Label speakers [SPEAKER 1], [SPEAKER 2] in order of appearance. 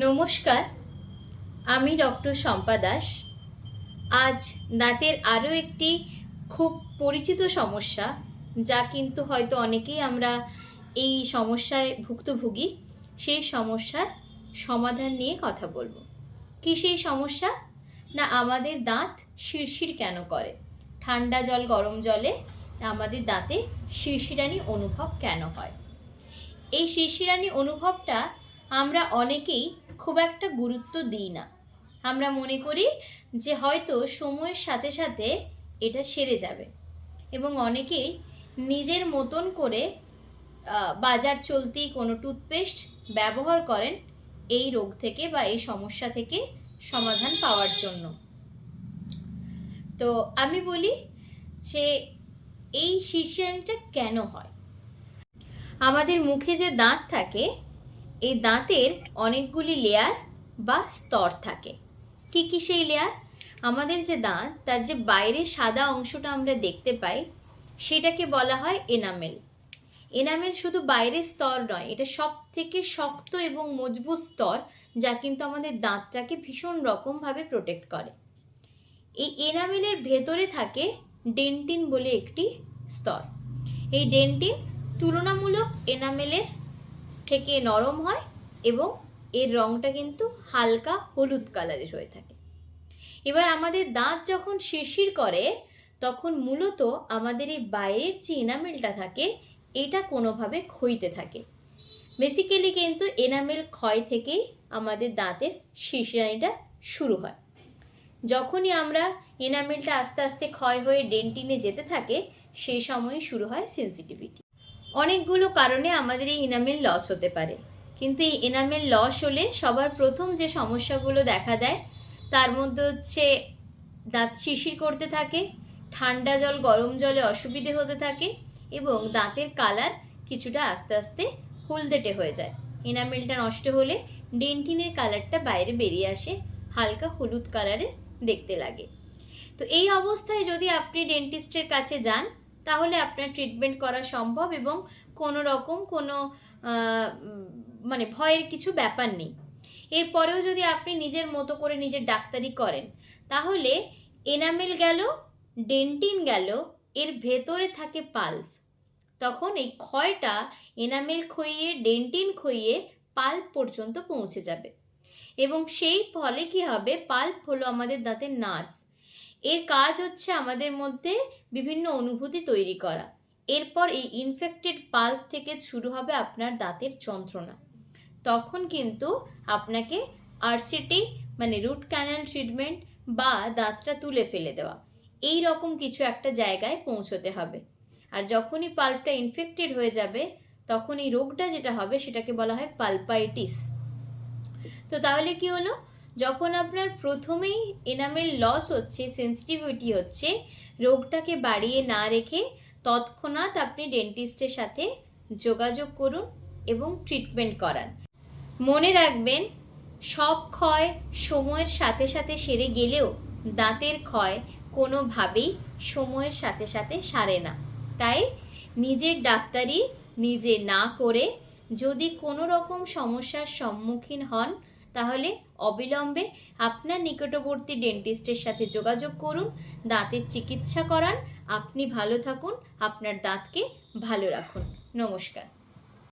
[SPEAKER 1] নমস্কার, আমি ডক্টর শম্পা দাস। আজ দাঁতের আরও একটি খুব পরিচিত সমস্যা, যা কিন্তু হয়তো অনেকেই আমরা এই সমস্যায় ভুক্তভোগী, সেই সমস্যার সমাধান নিয়ে কথা বলবো। কি সেই সমস্যা? না, আমাদের দাঁত শিরশির কেন করে? ঠান্ডা জল গরম জলে আমাদের দাঁতে শিরশিরানি অনুভব কেন হয়? এই শিরশিরানি অনুভবটা আমরা অনেকেই খুব একটা গুরুত্ব দিই না। আমরা মনে করি যে হয়তো সময়ের সাথে সাথে এটা সেরে যাবে, এবং অনেকেই নিজের মতন করে বাজার চলতি কোনো টুথপেস্ট ব্যবহার করেন এই রোগ থেকে বা এই সমস্যা থেকে সমাধান পাওয়ার জন্য। তো আমি বলি যে এই শিরশিরানিটা কেন হয়? আমাদের মুখে যে দাঁত থাকে, এই দাঁতের অনেকগুলি লেয়ার বা স্তর থাকে। কি কি সেই লেয়ার? আমাদের যে দাঁত, তার যে বাইরের সাদা অংশটা আমরা দেখতে পাই, সেটাকে বলা হয় এনামেল। এনামেল শুধু বাইরের স্তর নয়, এটা সব থেকে শক্ত এবং মজবুত স্তর, যা কিন্তু আমাদের দাঁতটাকে ভীষণ রকমভাবে প্রোটেক্ট করে। এই এনামেলের ভেতরে থাকে ডেন্টিন বলে একটি স্তর। এই ডেন্টিন তুলনামূলক এনামেলের থেকে নরম হয় এবং এর রংটা কিন্তু হালকা হলুদ কালারের হয়ে থাকে। এবার আমাদের দাঁত যখন শিরশির করে, তখন মূলত আমাদের এই বাইরের যে এনামেলটা থাকে, এটা কোনোভাবে ক্ষইতে থাকে। বেসিক্যালি কিন্তু এনামেল ক্ষয় থেকেই আমাদের দাঁতের শিরশিরানিটা শুরু হয়। যখনই আমরা এনামেলটা আস্তে আস্তে ক্ষয় হয়ে ডেন্টিনে যেতে থাকে, সেই সময়ই শুরু হয় সেন্সিটিভিটি। অনেকগুলো কারণে আমাদের এই এনামেল লস হতে পারে, কিন্তু এই এনামেল লস হলে সবার প্রথম যে সমস্যাগুলো দেখা দেয়, তার মধ্যে হচ্ছে দাঁত শিরশির করতে থাকে, ঠান্ডা জল গরম জলে অসুবিধে হতে থাকে, এবং দাঁতের কালার কিছুটা আস্তে আস্তে হলদেটে হয়ে যায়। এনামেলটা নষ্ট হলে ডেন্টিনের কালারটা বাইরে বেরিয়ে আসে, হালকা হলুদ কালারের দেখতে লাগে। তো এই অবস্থায় যদি আপনি ডেন্টিস্টের কাছে যান, তাহলে আপনার ট্রিটমেন্ট করা সম্ভব, এবং কোনো রকম কোনো ভয়ের কিছু ব্যাপার নেই। এরপরেও যদি আপনি নিজের মতো করে নিজের ডাক্তারি করেন, তাহলে এনামেল গেল, ডেন্টিন গেল, এর ভেতরে থাকে পাল্প। তখন এই ক্ষয়টা এনামেল ক্ষয়ে, ডেন্টিন ক্ষয়ে পাল্প পর্যন্ত পৌঁছে যাবে, এবং সেই ফলে কি হবে? পাল্প হলো আমাদের দাঁতের নার্ভ। এর কাজ হচ্ছে আমাদের মধ্যে বিভিন্ন অনুভূতি তৈরি করা। এরপর এই ইনফেক্টেড পাল্প থেকে শুরু হবে আপনার দাঁতের যন্ত্রণা। তখন কিন্তু আপনাকে আরসিটি রুট ক্যানাল ট্রিটমেন্ট বা দাঁতটা তুলে ফেলে দেওয়া, এই রকম কিছু একটা জায়গায় পৌঁছতে হবে। আর যখনই পাল্পটা ইনফেক্টেড হয়ে যাবে, তখন এই রোগটা যেটা হবে সেটাকে বলা হয় পালপাইটিস। তো তাহলে কি হলো? যখন আপনার প্রথমেই এনামেল লস হচ্ছে, সেন্সিটিভিটি হচ্ছে, রোগটাকে বাড়িয়ে না রেখে তৎক্ষণাৎ আপনি ডেন্টিস্টের সাথে যোগাযোগ করুন এবং ট্রিটমেন্ট করান। মনে রাখবেন, সব ক্ষয় সময়ের সাথে সাথে সেরে গেলেও দাঁতের ক্ষয় কোনোভাবেই সময়ের সাথে সাথে সারে না। তাই নিজের ডাক্তারি নিজে না করে যদি কোনো রকম সমস্যার সম্মুখীন হন, তাহলে অবিলম্বে আপনার নিকটবর্তী ডেন্টিস্টের সাথে যোগাযোগ করুন, দাঁতের চিকিৎসা করান। আপনি ভালো থাকুন, আপনার দাঁতকে ভালো রাখুন। নমস্কার।